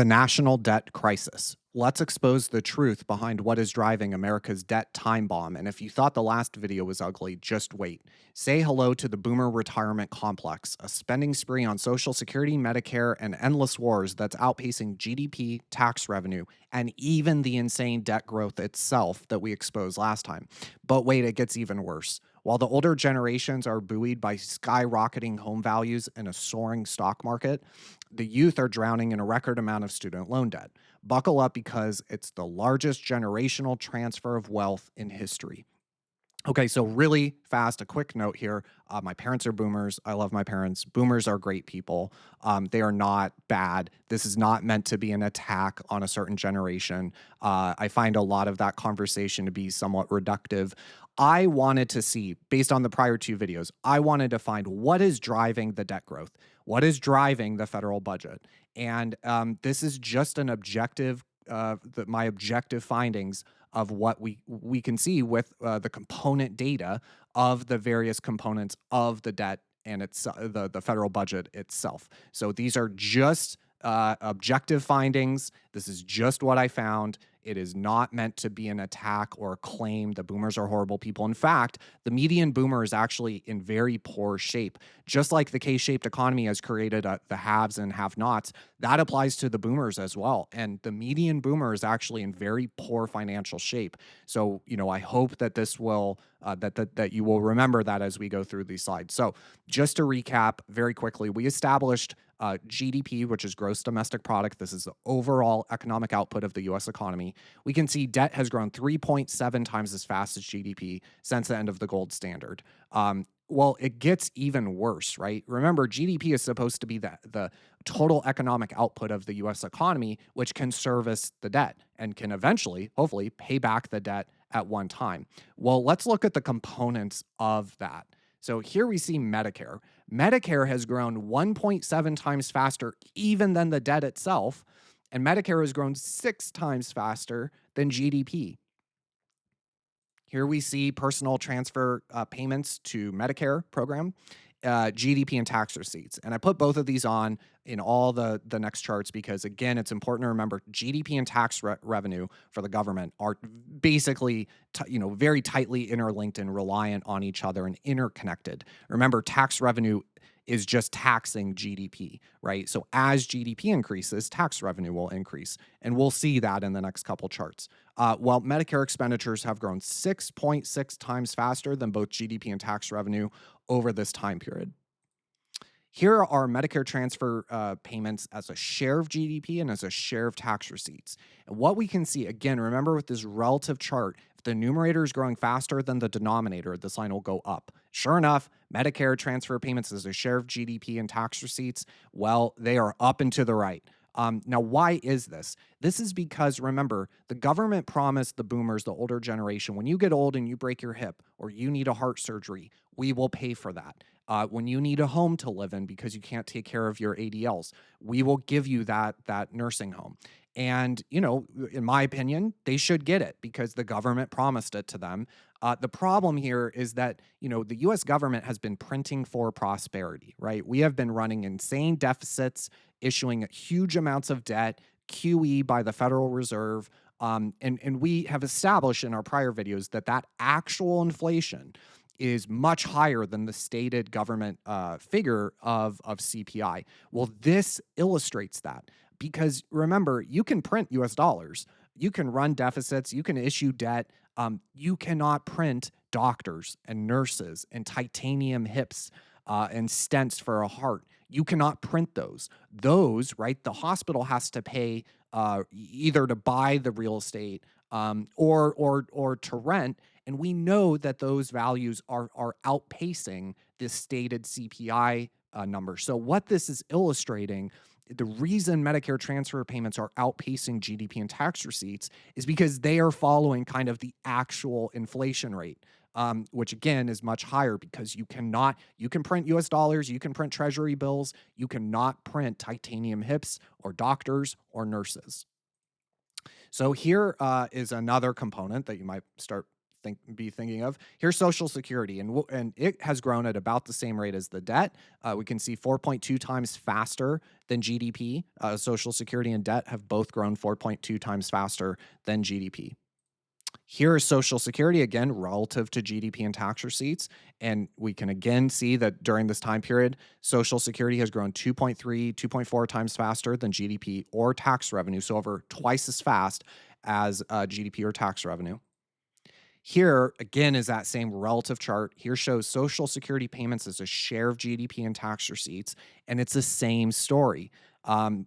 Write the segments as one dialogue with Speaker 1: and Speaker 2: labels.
Speaker 1: The national debt crisis. Let's expose the truth behind what is driving America's debt time bomb. And if you thought the last video was ugly, just wait. Say hello to the boomer retirement complex, a spending spree on Social Security, Medicare, and endless wars that's outpacing GDP, tax revenue, and even the insane debt growth itself that we exposed last time. But wait, it gets even worse. While the older generations are buoyed by skyrocketing home values and a soaring stock market, the youth are drowning in a record amount of student loan debt. Buckle up because it's the largest generational transfer of wealth in history. Okay, so really fast, a quick note here. My parents are boomers. I love my parents. Boomers are great people. They are not bad. This is not meant to be an attack on a certain generation. I find a lot of that conversation to be somewhat reductive. I wanted to see, based on the prior two videos, I wanted to find what is driving the debt growth, what is driving the federal budget. And this is just an objective, my objective findings of what we can see with the component data of the various components of the debt and the federal budget itself. So these are just objective findings. This is just what I found. It is not meant to be an attack or a claim that boomers are horrible people. In fact, the median boomer is actually in very poor shape. Just like the K-shaped economy has created the haves and have-nots, that applies to the boomers as well. And the median boomer is actually in very poor financial shape. So, I hope that this will that you will remember that as we go through these slides. So, just to recap very quickly, we established GDP, which is gross domestic product. This is the overall economic output of the U.S. economy. We can see debt has grown 3.7 times as fast as GDP since the end of the gold standard. Well, it gets even worse, right? Remember, GDP is supposed to be the total economic output of the U.S. economy, which can service the debt and can eventually, hopefully, pay back the debt at one time. Well, let's look at the components of that. So here we see Medicare. Medicare has grown 1.7 times faster even than the debt itself, and Medicare has grown 6 times faster than GDP. Here we see personal transfer payments to Medicare program, GDP and tax receipts. And I put both of these on in all the next charts because, again, it's important to remember GDP and tax revenue for the government are basically, very tightly interlinked and reliant on each other and interconnected. Remember, tax revenue is just taxing GDP, right? So as GDP increases, tax revenue will increase. And we'll see that in the next couple charts. While Medicare expenditures have grown 6.6 times faster than both GDP and tax revenue over this time period. Here are Medicare transfer payments as a share of GDP and as a share of tax receipts. And what we can see, again, remember with this relative chart, if the numerator is growing faster than the denominator, this line will go up. Sure enough, Medicare transfer payments as a share of GDP and tax receipts, well, they are up and to the right. Now, why is this? This is because, remember, the government promised the boomers, the older generation, when you get old and you break your hip or you need a heart surgery, we will pay for that. When you need a home to live in because you can't take care of your ADLs, we will give you that nursing home. And, in my opinion, they should get it because the government promised it to them. The problem here is that, the U.S. government has been printing for prosperity, right? We have been running insane deficits, issuing huge amounts of debt, QE by the Federal Reserve. And we have established in our prior videos that actual inflation is much higher than the stated government figure of CPI. Well, this illustrates that because remember, you can print US dollars, you can run deficits, you can issue debt. You cannot print doctors and nurses and titanium hips and stents for a heart. You cannot print those. Those, right? The hospital has to pay either to buy the real estate or to rent. And we know that those values are outpacing the stated CPI number. So what this is illustrating, the reason Medicare transfer payments are outpacing GDP and tax receipts is because they are following kind of the actual inflation rate, which again is much higher because you can print US dollars, you can print treasury bills, you cannot print titanium hips or doctors or nurses. So here is another component that you might start be thinking of. Here's Social Security, and it has grown at about the same rate as the debt. We can see 4.2 times faster than GDP. Social Security and debt have both grown 4.2 times faster than GDP. Here is Social Security again relative to GDP and tax receipts. And we can again see that during this time period, Social Security has grown 2.3, 2.4 times faster than GDP or tax revenue. So over twice as fast as GDP or tax revenue. Here, again, is that same relative chart. Here shows Social Security payments as a share of GDP and tax receipts, and it's the same story.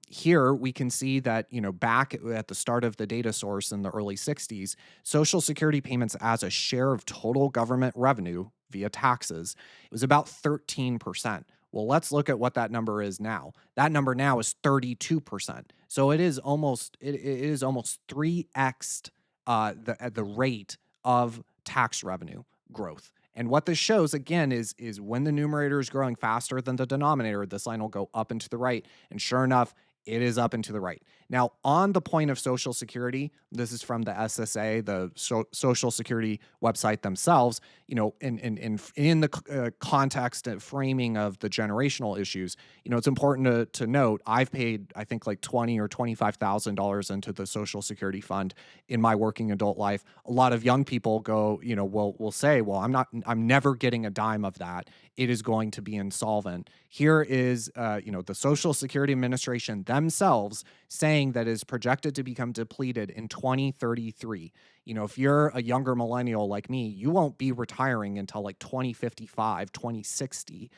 Speaker 1: Here, we can see that, back at the start of the data source in the early 60s, Social Security payments as a share of total government revenue via taxes, it was about 13%. Well, let's look at what that number is now. That number now is 32%. So it is almost 3x the rate of tax revenue growth. And what this shows again is when the numerator is growing faster than the denominator, this line will go up and to the right. And sure enough, it is up and to the right. Now, on the point of Social Security, this is from the SSA, the Social Security website themselves. In the context and framing of the generational issues, it's important to note I've paid, I think, like $20,000 or $25,000 into the Social Security fund in my working adult life. A lot of young people will say, well, I'm never getting a dime of that. It is going to be insolvent. Here is, the Social Security Administration themselves saying that is projected to become depleted in 2033. If you're a younger millennial like me, you won't be retiring until like 2055, 2060.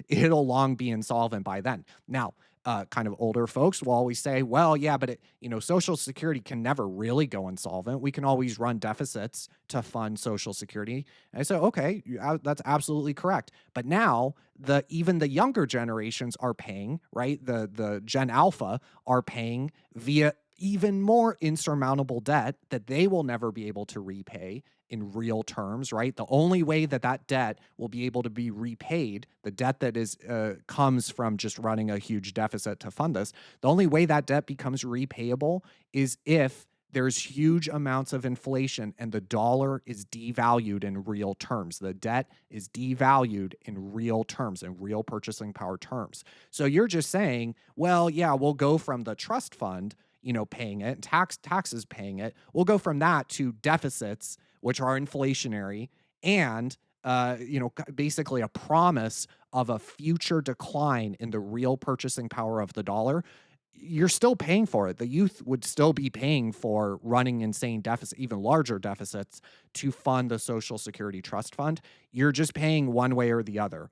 Speaker 1: It'll long be insolvent by then. Now, kind of older folks will always say, well, yeah, but Social Security can never really go insolvent. We can always run deficits to fund Social Security. And I say, okay, that's absolutely correct. But now even the younger generations are paying, right? The Gen Alpha are paying via even more insurmountable debt that they will never be able to repay in real terms, right? The only way that debt will be able to be repaid, the debt that comes from just running a huge deficit to fund this, the only way that debt becomes repayable is if there's huge amounts of inflation and the dollar is devalued in real terms. The debt is devalued in real terms, in real purchasing power terms. So you're just saying, well, yeah, we'll go from the trust fund, paying it, and taxes paying it. We'll go from that to deficits, which are inflationary, and basically a promise of a future decline in the real purchasing power of the dollar. You're still paying for it. The youth would still be paying for running insane deficits, even larger deficits, to fund the Social Security Trust Fund. You're just paying one way or the other.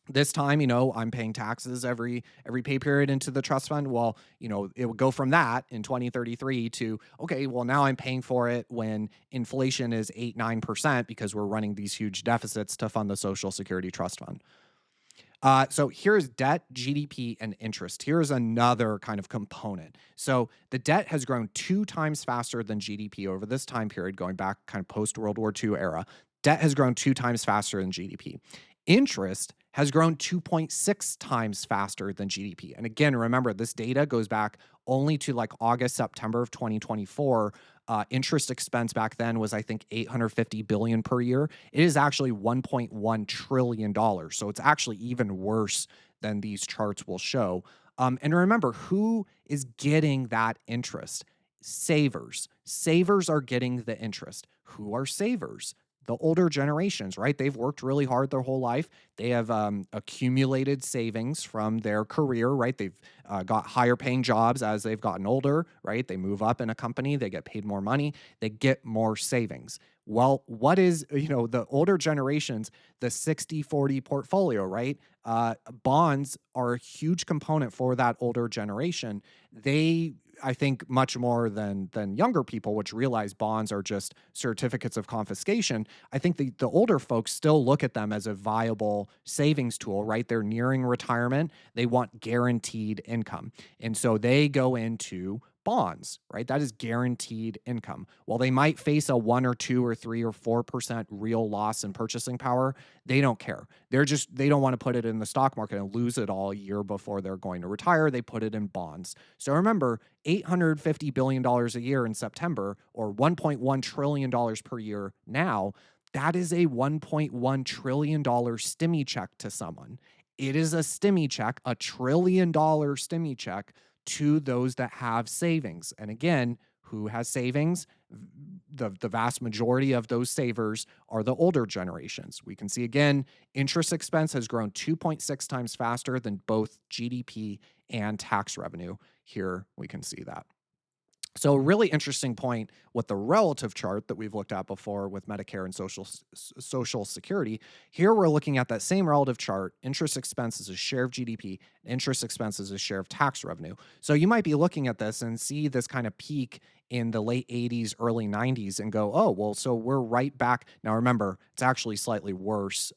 Speaker 1: This time, I'm paying taxes every pay period into the trust fund. Well, it would go from that in 2033 to, okay, well, now I'm paying for it when inflation is 8-9% because we're running these huge deficits to fund the Social Security Trust Fund. So here's debt, GDP, and interest. Here's another kind of component. So the debt has grown 2 times faster than GDP over this time period, going back kind of post-World War II era. Debt has grown 2 times faster than GDP. Interest has grown 2.6 times faster than GDP. And again, remember, this data goes back only to like August, September of 2024. Interest expense back then was, I think, $850 billion per year. It is actually $1.1 trillion. So it's actually even worse than these charts will show. And remember, who is getting that interest? Savers. Savers are getting the interest. Who are savers? The older generations, right? They've worked really hard their whole life. They have accumulated savings from their career, right? They've got higher paying jobs as they've gotten older, right? They move up in a company, they get paid more money, they get more savings. Well, what is, the older generations, the 60-40 portfolio, right? Bonds are a huge component for that older generation. They, I think, much more than younger people, which realize bonds are just certificates of confiscation. I think the older folks still look at them as a viable savings tool, right? They're nearing retirement. They want guaranteed income. And so they go into bonds, right? That is guaranteed income. While they might face a 1 or 2 or 3 or 4% real loss in purchasing power, they don't care. They don't want to put it in the stock market and lose it all a year before they're going to retire. They put it in bonds. So remember, $850 billion dollars a year in September, or $1.1 trillion dollars per year now, that is a $1.1 trillion stimmy check to someone. It is a stimmy check, a $1 trillion stimmy check to those that have savings. And again, who has savings? The vast majority of those savers are the older generations. We can see again, interest expense has grown 2.6 times faster than both GDP and tax revenue. Here we can see that. So, a really interesting point with the relative chart that we've looked at before with Medicare and Social Security. Here we're looking at that same relative chart. Interest expense is a share of GDP, interest expense is a share of tax revenue. So you might be looking at this and see this kind of peak in the late 80s, early 90s and go, oh, well, so we're right back. Now, remember, it's actually slightly worse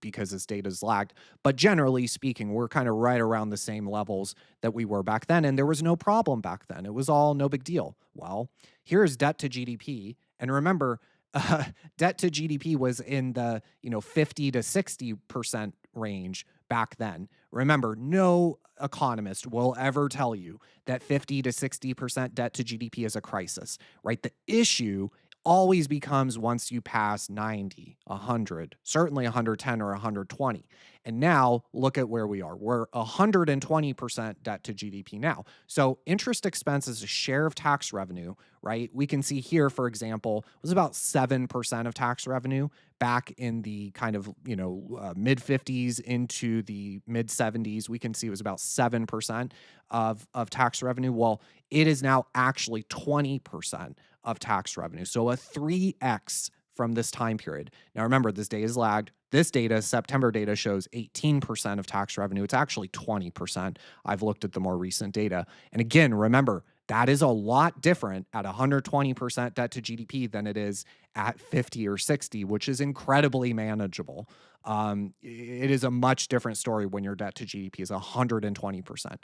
Speaker 1: because this data's lagged. But generally speaking, we're kind of right around the same levels that we were back then. And there was no problem back then. It was all no big deal. Well, here's debt to GDP. And remember, uh, debt to GDP was in the 50 to 60% range back then. Remember, no economist will ever tell you that 50 to 60% debt to GDP is a crisis, right? The issue always becomes once you pass 90, 100, certainly 110 or 120. And now look at where we are. We're 120% debt to GDP now. So interest expense is a share of tax revenue, right? We can see here, for example, was about 7% of tax revenue back in the kind of, mid 50s into the mid 70s. We can see it was about 7% of tax revenue. Well, it is now actually 20% of tax revenue. So a 3x from this time period. Now, remember, this data is lagged. This data, September data, shows 18% of tax revenue. It's actually 20%. I've looked at the more recent data. And again, remember, that is a lot different at 120% debt to GDP than it is at 50 or 60, which is incredibly manageable. It is a much different story when your debt to GDP is 120%.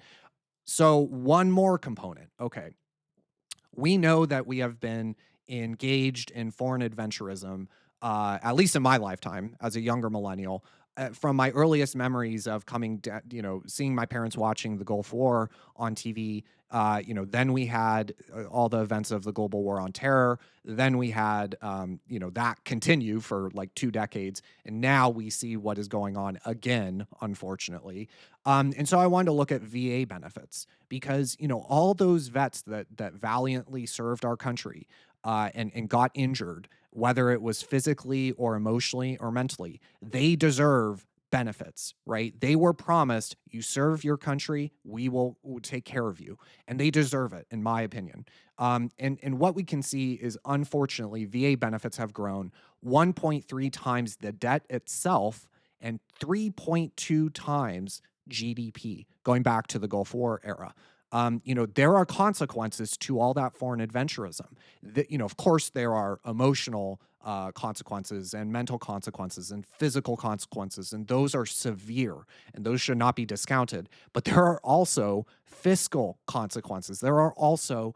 Speaker 1: So, one more component. Okay. We know that we have been engaged in foreign adventurism, at least in my lifetime as a younger millennial. From my earliest memories of seeing my parents watching the Gulf War on TV. Then we had all the events of the global war on terror. Then we had, that continue for like 2 decades. And now we see what is going on again, unfortunately. And so I wanted to look at VA benefits because, all those vets that valiantly served our country and got injured, whether it was physically or emotionally or mentally, they deserve benefits, right? They were promised, you serve your country, we'll take care of you. And they deserve it, in my opinion. And what we can see is, unfortunately, VA benefits have grown 1.3 times the debt itself and 3.2 times GDP, going back to the Gulf War era. There are consequences to all that foreign adventurism. Of course, there are emotional consequences and mental consequences and physical consequences, and those are severe and those should not be discounted. But there are also fiscal consequences. There are also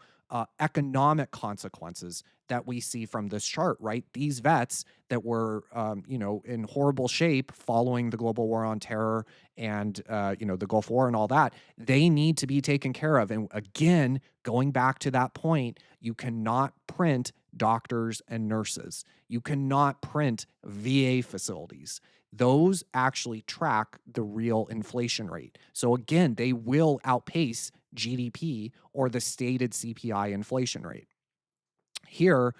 Speaker 1: economic consequences that we see from this chart, right? These vets that were, in horrible shape following the global war on terror and, the Gulf War and all that, they need to be taken care of. And again, going back to that point, you cannot print doctors and nurses. You cannot print VA facilities. Those actually track the real inflation rate. So again, they will outpace GDP or the stated CPI inflation rate. Here,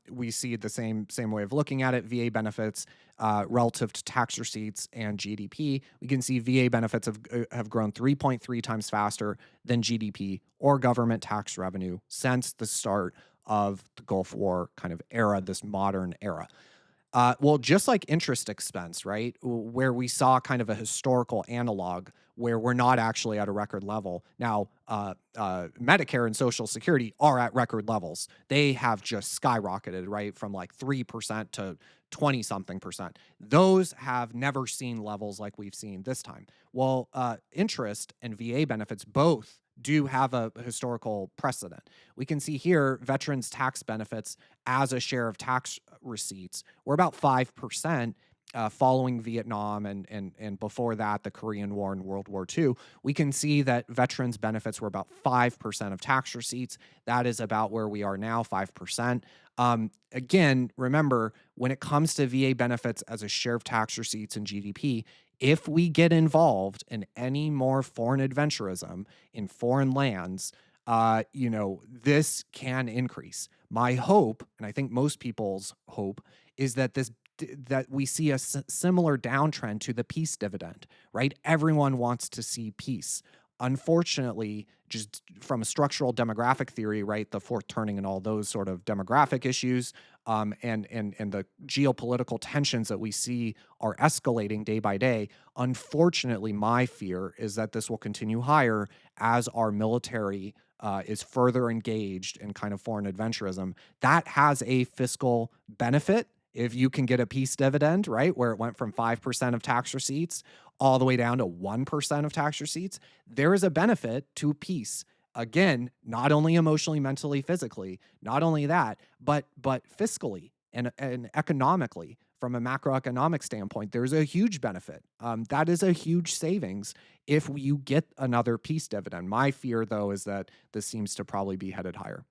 Speaker 1: we see the same way of looking at it. VA benefits relative to tax receipts and GDP. We can see VA benefits have grown 3.3 times faster than GDP or government tax revenue since the start of the Gulf War kind of era, this modern era. Well, just like interest expense, right? Where we saw kind of a historical analog where we're not actually at a record level. Now, Medicare and Social Security are at record levels. They have just skyrocketed, right? From like 3% to 20 something percent. Those have never seen levels like we've seen this time. Well, interest and VA benefits both do have a historical precedent. We can see here veterans tax benefits as a share of tax receipts were about 5%. Following Vietnam and before that, the Korean War and World War II, we can see that veterans benefits were about 5% of tax receipts. That is about where we are now, 5%. Again, remember, when it comes to VA benefits as a share of tax receipts and GDP, if we get involved in any more foreign adventurism in foreign lands, this can increase. My hope, and I think most people's hope, is that that we see a similar downtrend to the peace dividend, right? Everyone wants to see peace. Unfortunately, just from a structural demographic theory, right, the fourth turning and all those sort of demographic issues, and the geopolitical tensions that we see are escalating day by day. Unfortunately, my fear is that this will continue higher as our military is further engaged in kind of foreign adventurism. That has a fiscal benefit if you can get a peace dividend, right, where it went from 5% of tax receipts all the way down to 1% of tax receipts. There is a benefit to peace. Again, not only emotionally, mentally, physically, not only that, but fiscally and economically. From a macroeconomic standpoint, there's a huge benefit. That is a huge savings if you get another peace dividend. My fear, though, is that this seems to probably be headed higher.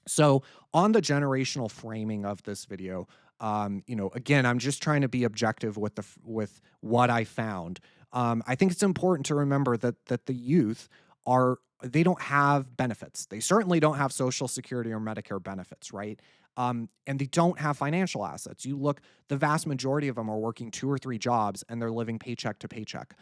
Speaker 1: So on the generational framing of this video, again, I'm just trying to be objective with with what I found. I think it's important to remember that the youth are they don't have benefits. They certainly don't have Social Security or Medicare benefits, right? And they don't have financial assets. You look, the vast majority of them are working 2 or 3 jobs and they're living paycheck to paycheck.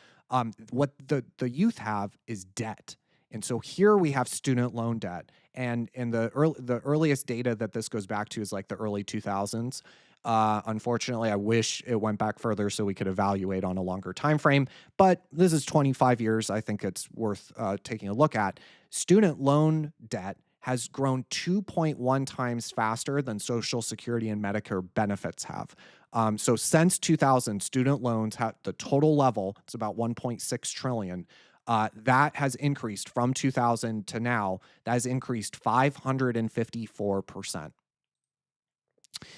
Speaker 1: What the youth have is debt. And so here we have student loan debt, and the earliest data that this goes back to is like the early 2000s. Unfortunately, I wish it went back further so we could evaluate on a longer time frame. But this is 25 years. I think it's worth taking a look at. Student loan debt has grown 2.1 times faster than Social Security and Medicare benefits have. So since 2000, student loans have the total level. It's about 1.6 trillion. That has increased from 2000 to now. That has increased 554%.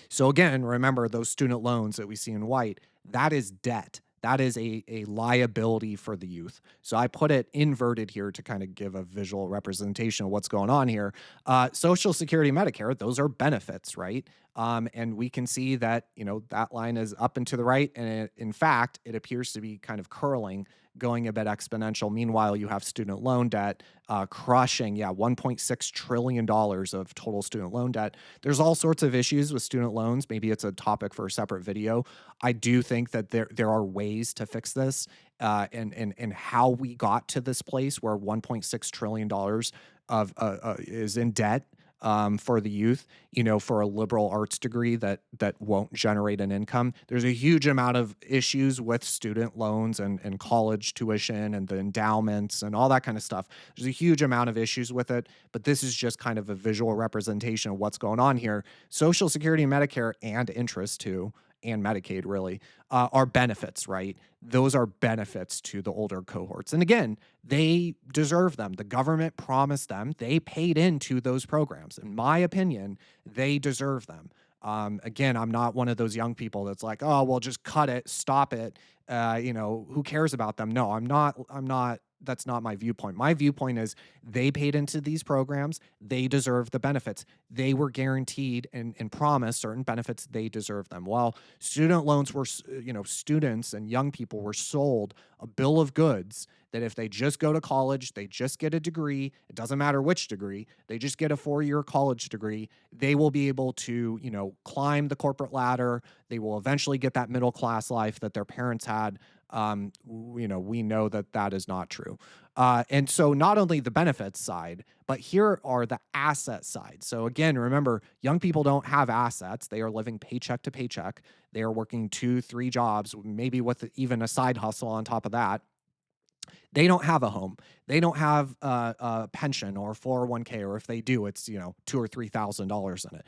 Speaker 1: So again, remember those student loans that we see in white, that is debt. That is a liability for the youth. So I put it inverted here to kind of give a visual representation of what's going on here. Social Security, Medicare, those are benefits, right? And we can see that, that line is up and to the right. And in fact, it appears to be kind of curling, going a bit exponential. Meanwhile, you have student loan debt crushing, $1.6 trillion of total student loan debt. There's all sorts of issues with student loans. Maybe it's a topic for a separate video. I do think that there are ways to fix this, and how we got to this place where $1.6 trillion of is in debt for the youth, for a liberal arts degree that won't generate an income. There's a huge amount of issues with student loans and college tuition and the endowments and all that kind of stuff. There's a huge amount of issues with it, but this is just kind of a visual representation of what's going on here. Social Security, Medicare, and interest too, and Medicaid really, are benefits, right? Those are benefits to the older cohorts. And again, they deserve them. The government promised them. They paid into those programs. In my opinion, they deserve them. Again, I'm not one of those young people that's like, oh, well, just cut it, stop it. Who cares about them? No, I'm not. That's not my viewpoint. My viewpoint is they paid into these programs. They deserve the benefits. They were guaranteed and promised certain benefits. They deserve them. Well, student loans were, students and young people were sold a bill of goods that if they just go to college, they just get a degree. It doesn't matter which degree. They just get a 4-year college degree. They will be able to, climb the corporate ladder. They will eventually get that middle class life that their parents had. We know that is not true. And so not only the benefits side, but here are the asset side. So again, remember, young people don't have assets. They are living paycheck to paycheck. They are working 2, 3 jobs, maybe with even a side hustle on top of that. They don't have a home. They don't have a pension or 401k, or if they do, it's, $2,000 or $3,000 in it.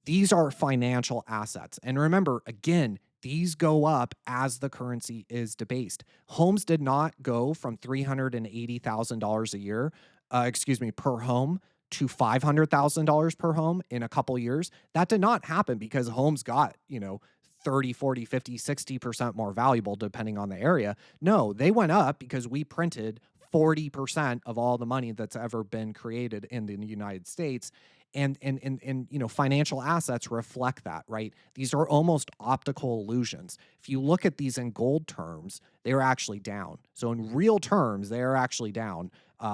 Speaker 1: These are financial assets. And remember, again, These go up as the currency is debased. Homes did not go from $380,000 a year, excuse me, per home to $500,000 per home in a couple years. That did not happen because homes got, 30, 40, 50, 60% more valuable depending on the area. No, they went up because we printed 40% of all the money that's ever been created in the United States. And financial assets reflect that, right? These are almost optical illusions. If you look at these in gold terms, they're actually down. So in real terms, they are actually down,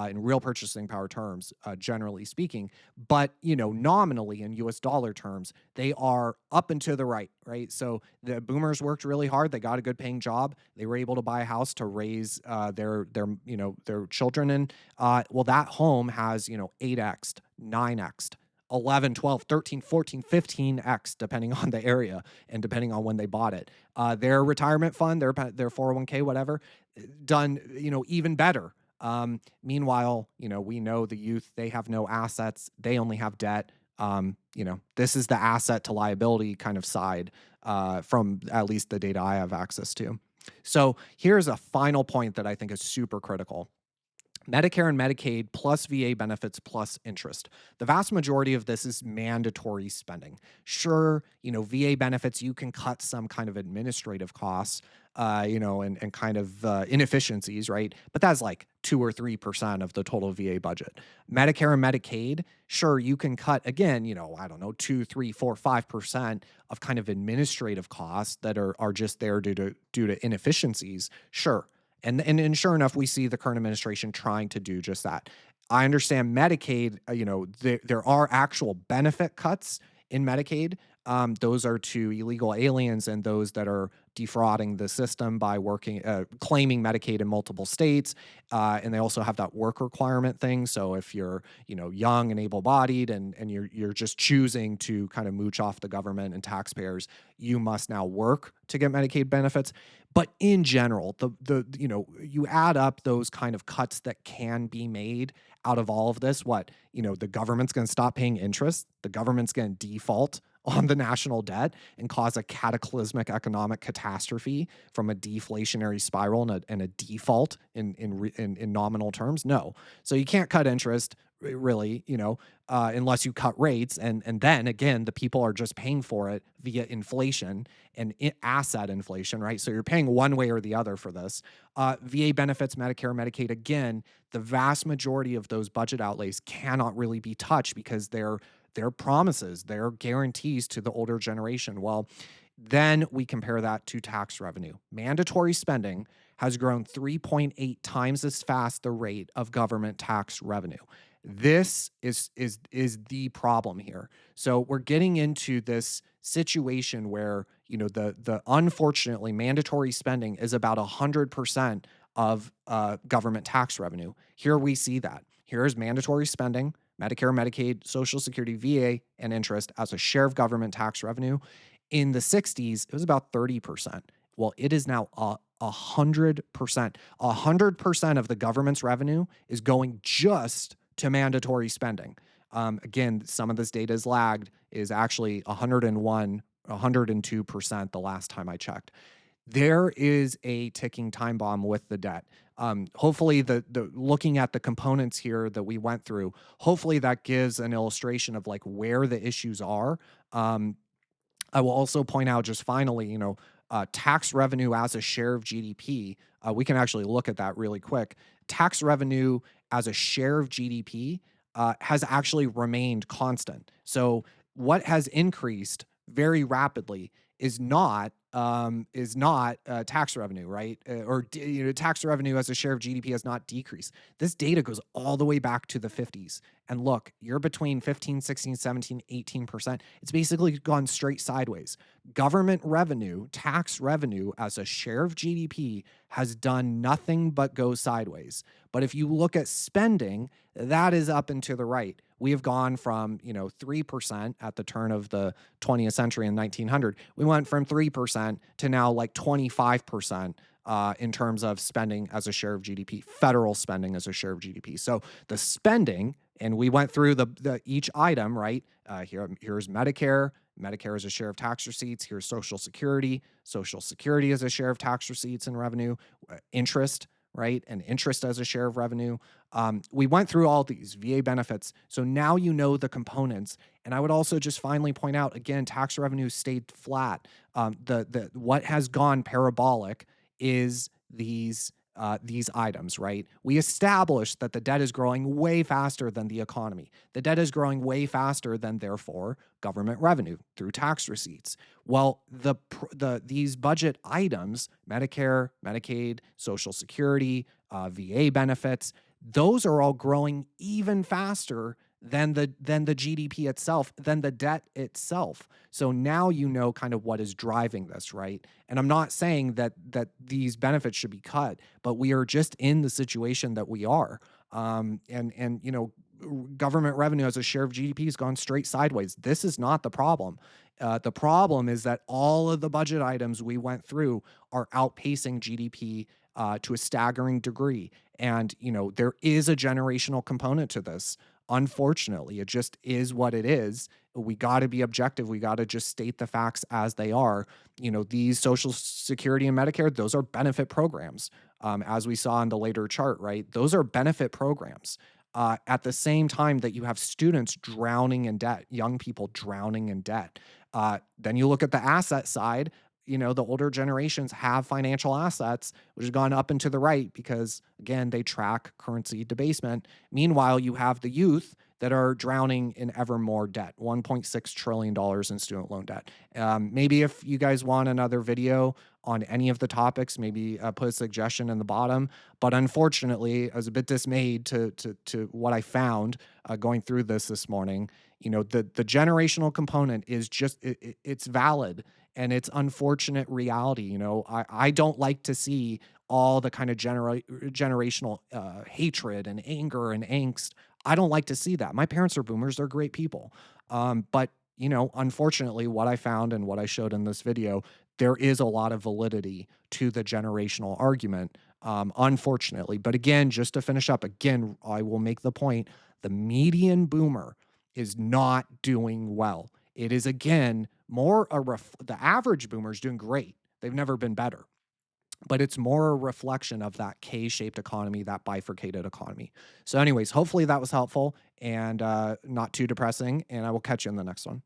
Speaker 1: in real purchasing power terms, generally speaking. But nominally in U.S. dollar terms, they are up and to the right, right? So the boomers worked really hard. They got a good paying job. They were able to buy a house to raise their children in. Well, that home has 8x, 9x. 11, 12, 13, 14, 15x, depending on the area and depending on when they bought it. Their retirement fund, their 401k, whatever, done, even better. Meanwhile, we know the youth, they have no assets. They only have debt. This is the asset to liability kind of side, from at least the data I have access to. So here's a final point that I think is super critical. Medicare and Medicaid plus VA benefits plus interest. The vast majority of this is mandatory spending. Sure, VA benefits, you can cut some kind of administrative costs, and kind of inefficiencies, right? But that's like 2 or 3% of the total VA budget. Medicare and Medicaid, sure, you can cut again, I don't know, 2, 3, 4, 5% of kind of administrative costs that are just there due to inefficiencies. Sure. And sure enough, we see the current administration trying to do just that. I understand Medicaid, there are actual benefit cuts in Medicaid. Those are to illegal aliens and those that are defrauding the system by claiming Medicaid in multiple states. And they also have that work requirement thing. So if you're, young and able-bodied and you're just choosing to kind of mooch off the government and taxpayers, you must now work to get Medicaid benefits. But in general, you add up those kind of cuts that can be made out of all of this. The government's going to stop paying interest. The government's going to default on the national debt and cause a cataclysmic economic catastrophe from a deflationary spiral and a default in nominal terms. No. So you can't cut interest really, unless you cut rates. And then again, the people are just paying for it via inflation and asset inflation, right? So you're paying one way or the other for this. VA benefits, Medicare, Medicaid, again, the vast majority of those budget outlays cannot really be touched because they're promises, they're guarantees to the older generation. Well, then we compare that to tax revenue. Mandatory spending has grown 3.8 times as fast the rate of government tax revenue. This is the problem here. So we're getting into this situation where, the unfortunately mandatory spending is about 100% of government tax revenue. Here we see that. Here is mandatory spending, Medicare, Medicaid, Social Security, VA, and interest as a share of government tax revenue. In the 60s, it was about 30%. Well, it is now 100%. 100% of the government's revenue is going just to mandatory spending. Again, some of this data is lagged, is actually 101, 102% the last time I checked. There is a ticking time bomb with the debt. Hopefully, the looking at the components here that we went through, hopefully that gives an illustration of like where the issues are. I will also point out just finally, tax revenue as a share of GDP. We can actually look at that really quick. Tax revenue as a share of GDP has actually remained constant. So what has increased very rapidly is not tax revenue, right? Tax revenue as a share of GDP has not decreased. This data goes all the way back to the 50s. And look, you're between 15, 16, 17, 18%. It's basically gone straight sideways. Government revenue, tax revenue as a share of GDP has done nothing but go sideways. But if you look at spending, that is up and to the right. We have gone from, 3% at the turn of the 20th century in 1900. We went from 3% to now like 25% in terms of spending as a share of GDP, federal spending as a share of GDP. So the spending And we went through the each item, right? Here's Medicare. Medicare is a share of tax receipts. Here's Social Security. Social Security is a share of tax receipts and revenue. Interest, right? And interest as a share of revenue. We went through all these VA benefits. So now you know the components. And I would also just finally point out again, tax revenue stayed flat. The what has gone parabolic is these items, right? We established that the debt is growing way faster than the economy. The debt is growing way faster than, therefore, government revenue through tax receipts. Well, these budget items, Medicare, Medicaid, Social Security, VA benefits, those are all growing even faster than the GDP itself, than the debt itself. So now you know kind of what is driving this, right? And I'm not saying that these benefits should be cut, but we are just in the situation that we are. And government revenue as a share of GDP has gone straight sideways. This is not the problem. The problem is that all of the budget items we went through are outpacing GDP to a staggering degree. And there is a generational component to this. Unfortunately, it just is what it is. We got to be objective. We got to just state the facts as they are. These Social Security and Medicare, those are benefit programs. As we saw in the later chart, right? Those are benefit programs. At the same time that you have students drowning in debt, young people drowning in debt. Then you look at the asset side. The older generations have financial assets, which has gone up and to the right because, again, they track currency debasement. Meanwhile, you have the youth that are drowning in ever more debt, $1.6 trillion in student loan debt. Maybe if you guys want another video on any of the topics, maybe put a suggestion in the bottom. But unfortunately, I was a bit dismayed to what I found going through this morning. The generational component is just it's valid, and it's unfortunate reality. I don't like to see all the kind of generational hatred and anger and angst. I don't like to see that. My parents are boomers; they're great people. But unfortunately, what I found and what I showed in this video, there is a lot of validity to the generational argument. Unfortunately, but again, just to finish up, again, I will make the point: the median boomer is not doing well. It is again more the average boomer is doing great. They've never been better, but it's more a reflection of that K-shaped economy, that bifurcated economy. So anyways, hopefully that was helpful and not too depressing, and I will catch you in the next one.